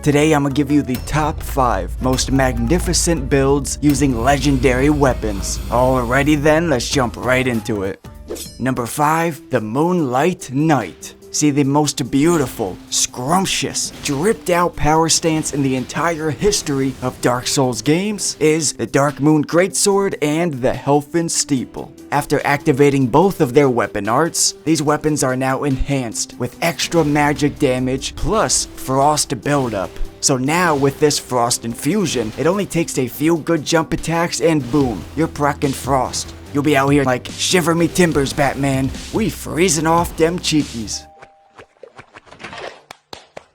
Today I'm gonna give you the top 5 most magnificent builds using legendary weapons. Alrighty then, let's jump right into it. Number 5, the Moonlight Knight. See, the most beautiful, scrumptious, dripped out power stance in the entire history of Dark Souls games is the Dark Moon Greatsword and the Helfen Steeple. After activating both of their weapon arts, these weapons are now enhanced with extra magic damage plus frost buildup. So now with this frost infusion, it only takes a few good jump attacks and boom, you're proccing frost. You'll be out here like, shiver me timbers, Batman, we freezing off them cheekies.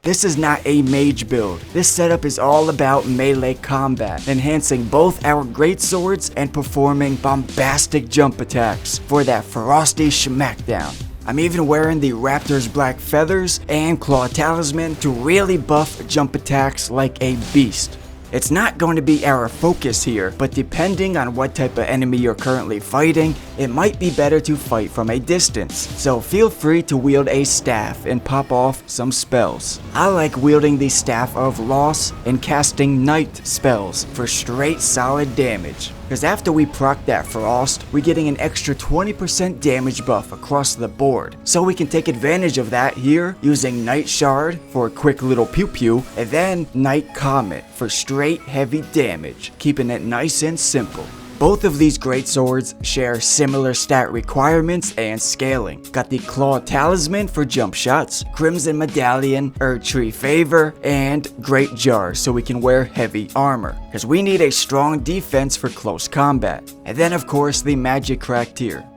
This is not a mage build. This setup is all about melee combat, enhancing both our greatswords and performing bombastic jump attacks for that frosty smackdown. I'm even wearing the Raptor's black feathers and claw talisman to really buff jump attacks like a beast. It's not going to be our focus here, but depending on what type of enemy you're currently fighting, it might be better to fight from a distance. So feel free to wield a staff and pop off some spells. I like wielding the Staff of Loss and casting night spells for straight solid damage. Because after we proc that frost, we're getting an extra 20% damage buff across the board. So we can take advantage of that here using Night Shard for a quick little pew-pew, and then Night Comet for straight heavy damage, keeping it nice and simple. Both of these greatswords share similar stat requirements and scaling. Got the Claw Talisman for jump shots, Crimson Medallion, Tree Favor, and Great Jar so we can wear heavy armor, because we need a strong defense for close combat. And then of course the Magic Crack tier.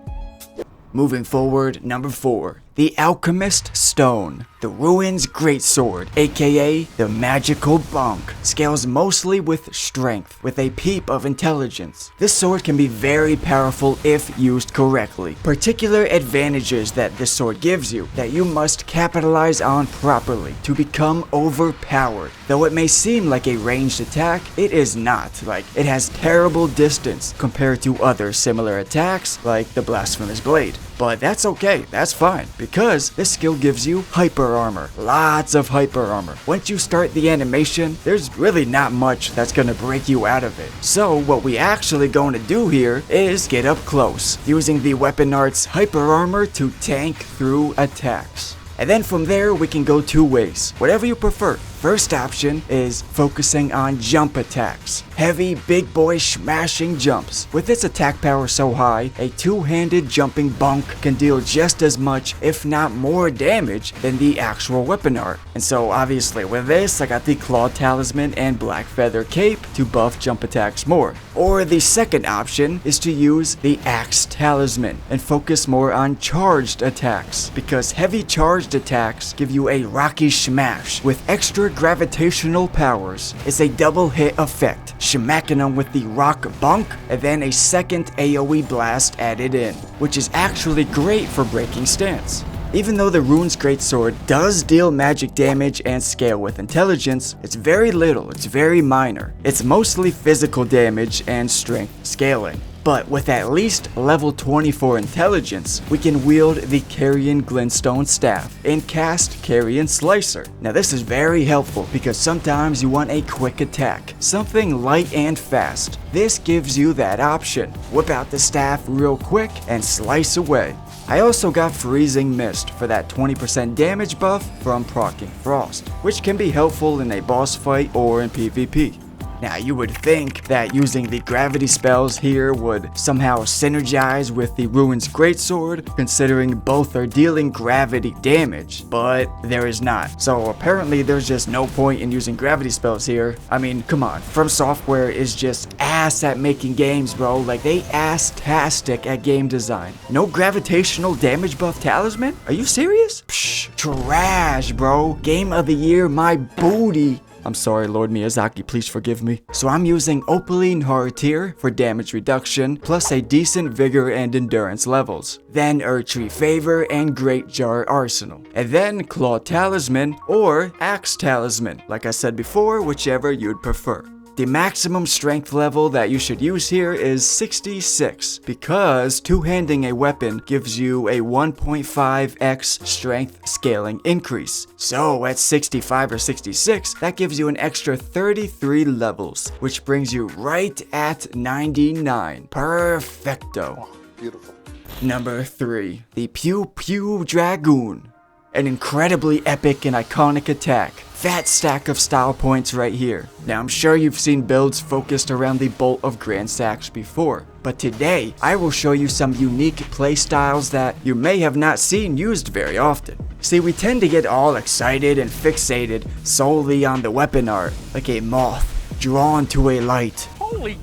Moving forward, number 4. The Alchemist Stone. The Ruins Greatsword, aka the Magical Bonk, scales mostly with strength, with a peep of intelligence. This sword can be very powerful if used correctly. Particular advantages that this sword gives you that you must capitalize on properly to become overpowered. Though it may seem like a ranged attack, it is not. Like, it has terrible distance compared to other similar attacks like the Blasphemous Blade. But that's okay, that's fine, because this skill gives you hyper armor. Lots of hyper armor. Once you start the animation, there's really not much that's gonna break you out of it. So what we actually going to do here is get up close, using the weapon art's hyper armor to tank through attacks. And then from there we can go 2 ways, whatever you prefer. First option is focusing on jump attacks. Heavy, big boy smashing jumps. With its attack power so high, a two-handed jumping bonk can deal just as much, if not more damage than the actual weapon art. And so obviously with this, I got the Claw Talisman and Black Feather Cape to buff jump attacks more. Or the second option is to use the Axe Talisman and focus more on charged attacks, because heavy charged attacks give you a rocky smash with extra gravitational powers. It's a double hit effect, smacking them with the rock bonk and then a second AoE blast added in, which is actually great for breaking stance. Even though the Runes Greatsword does deal magic damage and scale with intelligence, it's very little, it's very minor. It's mostly physical damage and strength scaling. But with at least level 24 intelligence, we can wield the Carrion Glintstone Staff and cast Carrion Slicer. Now this is very helpful because sometimes you want a quick attack, something light and fast. This gives you that option. Whip out the staff real quick and slice away. I also got Freezing Mist for that 20% damage buff from proccing Frost, which can be helpful in a boss fight or in PvP. Now you would think that using the gravity spells here would somehow synergize with the Ruins Greatsword, considering both are dealing gravity damage, but there is not. So apparently there's just no point in using gravity spells here. I mean, come on, From Software is just ass at making games, bro. Like, they ass-tastic at game design. No gravitational damage buff talisman? Are you serious? Psh, trash, bro. Game of the year, my booty. I'm sorry, Lord Miyazaki, please forgive me. So I'm using Opaline Heartier for damage reduction, plus a decent vigor and endurance levels. Then Tree Favor and Great Jar Arsenal. And then Claw Talisman or Axe Talisman, like I said before, whichever you'd prefer. The maximum strength level that you should use here is 66 because two-handing a weapon gives you a 1.5x strength scaling increase. So at 65 or 66, that gives you an extra 33 levels, which brings you right at 99. Perfecto. Beautiful. Number 3, the Pew-Pew Dragoon. An incredibly epic and iconic attack. Fat stack of style points right here. Now I'm sure you've seen builds focused around the Bolt of Grand Sax before, but today I will show you some unique playstyles that you may have not seen used very often. See, we tend to get all excited and fixated solely on the weapon art, like a moth drawn to a light. Holy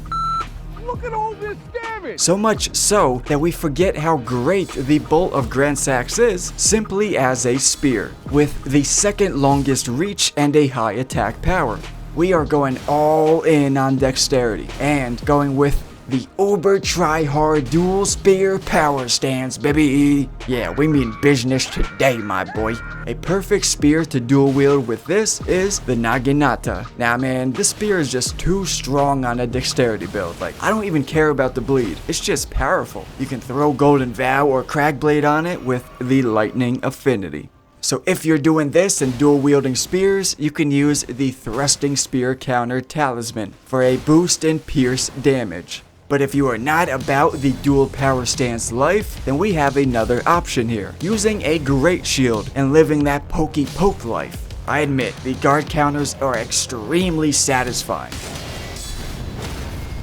look at all this damage! So much so that we forget how great the Bolt of Grand Sax is simply as a spear, with the second longest reach and a high attack power. We are going all in on dexterity and going with the uber try-hard dual spear power stance, baby. Yeah, we mean business today, my boy. A perfect spear to dual wield with this is the Naginata. Now man, this spear is just too strong on a dexterity build. Like, I don't even care about the bleed. It's just powerful. You can throw Golden Vow or Cragblade on it with the lightning affinity. So if you're doing this and dual wielding spears, you can use the Thrusting Spear Counter Talisman for a boost in pierce damage. But if you are not about the dual power stance life, then we have another option here, using a Great Shield and living that pokey poke life. I admit, the guard counters are extremely satisfying.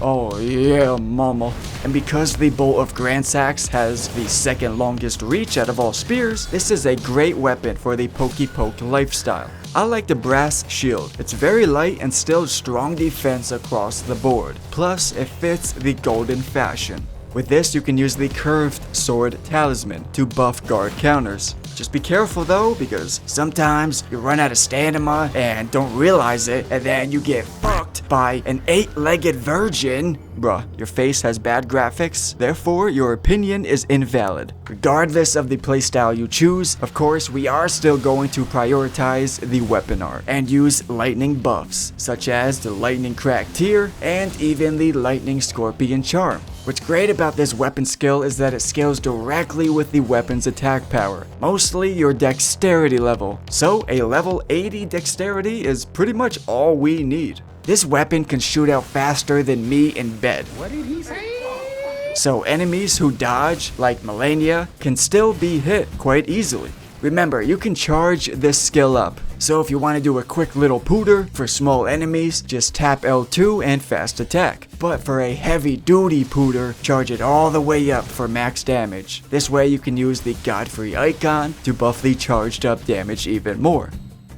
Oh yeah, mama. And because the Bolt of Grand Sax has the second longest reach out of all spears, this is a great weapon for the pokey poke lifestyle. I like the brass shield. It's very light and still strong defense across the board. Plus, it fits the golden fashion. With this, you can use the curved sword talisman to buff guard counters. Just be careful though, because sometimes you run out of stamina and don't realize it, and then you get fucked by an 8-legged virgin. Bruh, your face has bad graphics, therefore your opinion is invalid. Regardless of the playstyle you choose, of course, we are still going to prioritize the weapon art and use lightning buffs, such as the Lightning Crack Tier and even the Lightning Scorpion Charm. What's great about this weapon skill is that it scales directly with the weapon's attack power, mostly your dexterity level. So a level 80 dexterity is pretty much all we need. This weapon can shoot out faster than me in bed. What did he say? So enemies who dodge, like Melania, can still be hit quite easily. Remember, you can charge this skill up. So if you want to do a quick little pooter for small enemies, just tap L2 and fast attack. But for a heavy duty pooter, charge it all the way up for max damage. This way you can use the Godfrey icon to buff the charged up damage even more.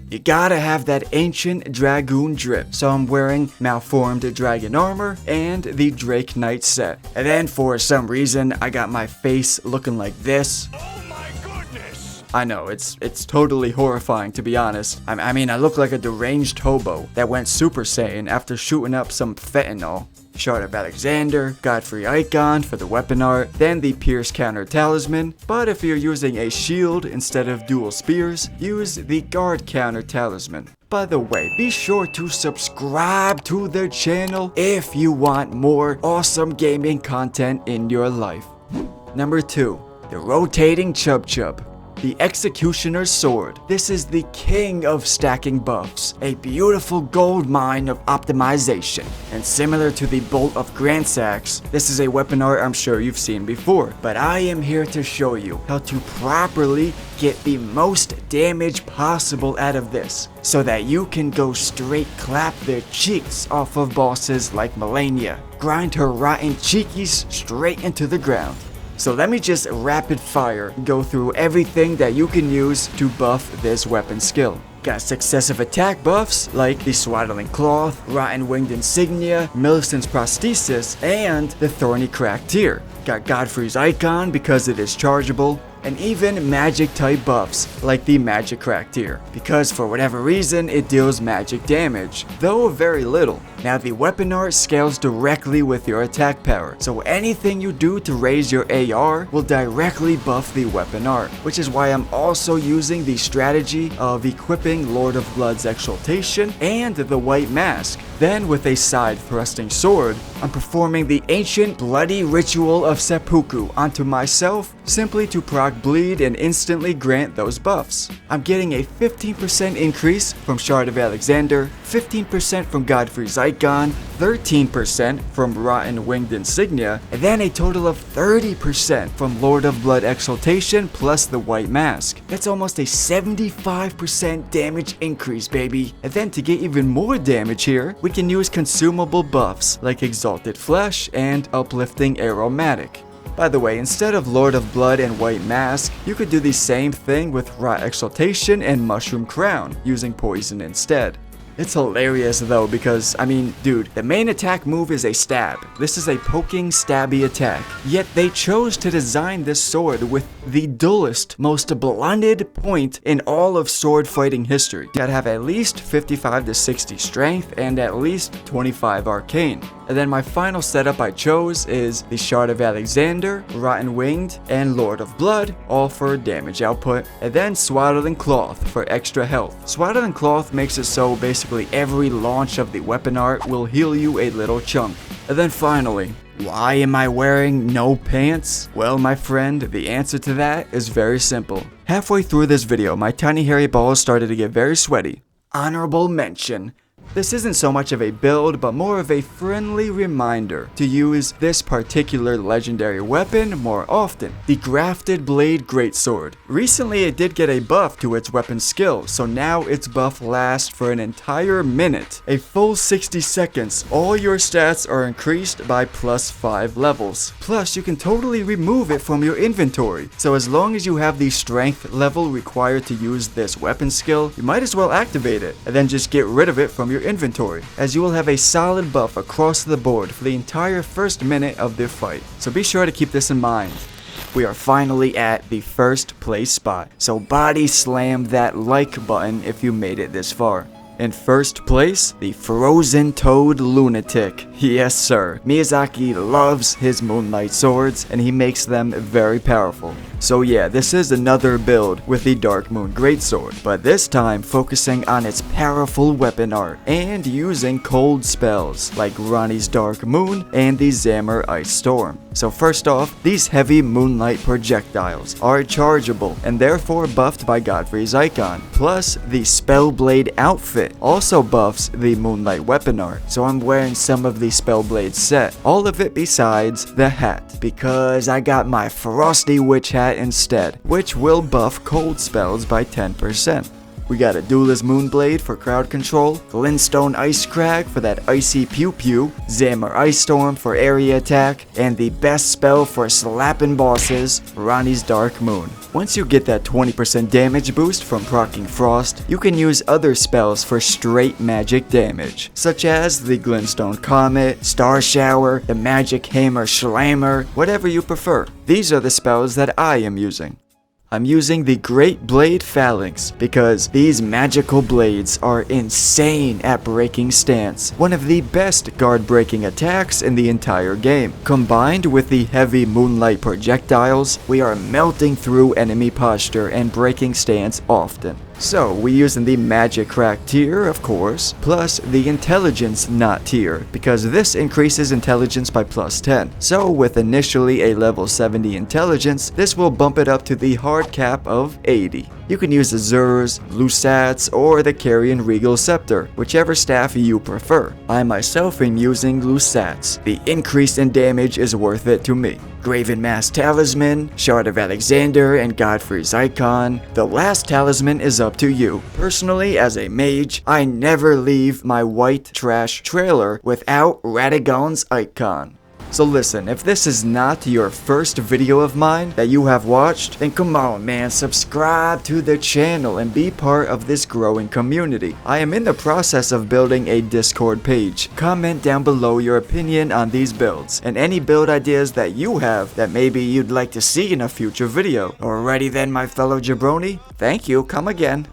You gotta have that ancient dragoon drip, so I'm wearing malformed dragon armor and the Drake Knight set. And then for some reason, I got my face looking like this. I know, it's totally horrifying to be honest. I mean, I look like a deranged hobo that went Super Saiyan after shooting up some fentanyl. Shard of Alexander, Godfrey Icon for the weapon art, then the Pierce Counter Talisman, but if you're using a shield instead of dual spears, use the Guard Counter Talisman. By the way, be sure to subscribe to the channel if you want more awesome gaming content in your life. Number 2, the Rotating Chub Chub. The Executioner's Sword. This is the king of stacking buffs, a beautiful gold mine of optimization. And similar to the Bolt of Grand Sax, this is a weapon art I'm sure you've seen before. But I am here to show you how to properly get the most damage possible out of this, so that you can go straight clap their cheeks off of bosses like Melania. Grind her rotten cheekies straight into the ground. So let me just rapid fire go through everything that you can use to buff this weapon skill. Got successive attack buffs like the Swaddling Cloth, Rotten Winged Insignia, Millicent's Prosthesis, and the Thorny Crack Tier. Got Godfrey's Icon because it is chargeable, and even magic type buffs like the magic crack tier, because for whatever reason it deals magic damage, though very little. Now the weapon art scales directly with your attack power, so anything you do to raise your AR will directly buff the weapon art, which is why I'm also using the strategy of equipping Lord of Blood's Exaltation and the White Mask. Then with a side thrusting sword, I'm performing the ancient bloody ritual of seppuku onto myself simply to proc bleed and instantly grant those buffs. I'm getting a 15% increase from Shard of Alexander, 15% from Godfrey's Icon, 13% from Rotten Winged Insignia, and then a total of 30% from Lord of Blood Exaltation plus the White Mask. That's almost a 75% damage increase, baby. And then to get even more damage here, we can use consumable buffs like Exalted Flesh and Uplifting Aromatic. By the way, instead of Lord of Blood and White Mask, you could do the same thing with Rot Exaltation and Mushroom Crown, using Poison instead. It's hilarious though because, I mean, dude, the main attack move is a stab. This is a poking, stabby attack. Yet they chose to design this sword with the dullest, most blunted point in all of sword fighting history. You gotta have at least 55 to 60 strength and at least 25 arcane. And then my final setup I chose is the Shard of Alexander, Rotten Winged, and Lord of Blood, all for damage output, and then Swaddling Cloth for extra health. Swaddling Cloth makes it so basically every launch of the weapon art will heal you a little chunk. And then finally, why am I wearing no pants? Well, my friend, the answer to that is very simple. Halfway through this video, my tiny hairy balls started to get very sweaty. Honorable mention. This isn't so much of a build, but more of a friendly reminder to use this particular legendary weapon more often, the Grafted Blade Greatsword. Recently it did get a buff to its weapon skill, so now its buff lasts for an entire minute. A full 60 seconds, all your stats are increased by +5 levels. Plus, you can totally remove it from your inventory, so as long as you have the strength level required to use this weapon skill, you might as well activate it, and then just get rid of it from your inventory, as you will have a solid buff across the board for the entire first minute of the fight. So be sure to keep this in mind. We are finally at the first place spot, so body slam that like button if you made it this far. In first place, the Frozen Toad Lunatic. Yes sir, Miyazaki loves his Moonlight swords and he makes them very powerful. So yeah, this is another build with the Dark Moon Greatsword, but this time focusing on its powerful weapon art and using cold spells like Ronnie's Dark Moon and the Zammer Ice Storm. So first off, these heavy Moonlight projectiles are chargeable and therefore buffed by Godfrey's Icon, plus the Spellblade outfit also buffs the Moonlight weapon art, so I'm wearing some of the Spellblade set, all of it besides the hat, because I got my Frosty Witch hat instead, which will buff cold spells by 10%. We got a Duelist Moonblade for crowd control, Glintstone Ice Crag for that icy pew-pew, Zammer Ice Storm for area attack, and the best spell for slapping bosses, Ronnie's Dark Moon. Once you get that 20% damage boost from proccing Frost, you can use other spells for straight magic damage, such as the Glintstone Comet, Star Shower, the Magic Hammer Schlammer, whatever you prefer. These are the spells that I am using. I'm using the Great Blade Phalanx because these magical blades are insane at breaking stance, one of the best guard breaking attacks in the entire game. Combined with the heavy Moonlight projectiles, we are melting through enemy posture and breaking stance often. So, we using the Magic Crack tier, of course, plus the Intelligence Knot tier, because this increases intelligence by +10. So, with initially a level 70 intelligence, this will bump it up to the hard cap of 80. You can use Azur's, Lusat's, or the Carrion Regal Scepter, whichever staff you prefer. I myself am using Lusat's. The increase in damage is worth it to me. Graven Mask Talisman, Shard of Alexander, and Godfrey's Icon. The last talisman is up to you. Personally, as a mage, I never leave my white trash trailer without Radagon's Icon. So listen, if this is not your first video of mine that you have watched, then come on man, subscribe to the channel and be part of this growing community. I am in the process of building a Discord page. Comment down below your opinion on these builds, and any build ideas that you have that maybe you'd like to see in a future video. Alrighty then, my fellow jabroni, thank you, come again.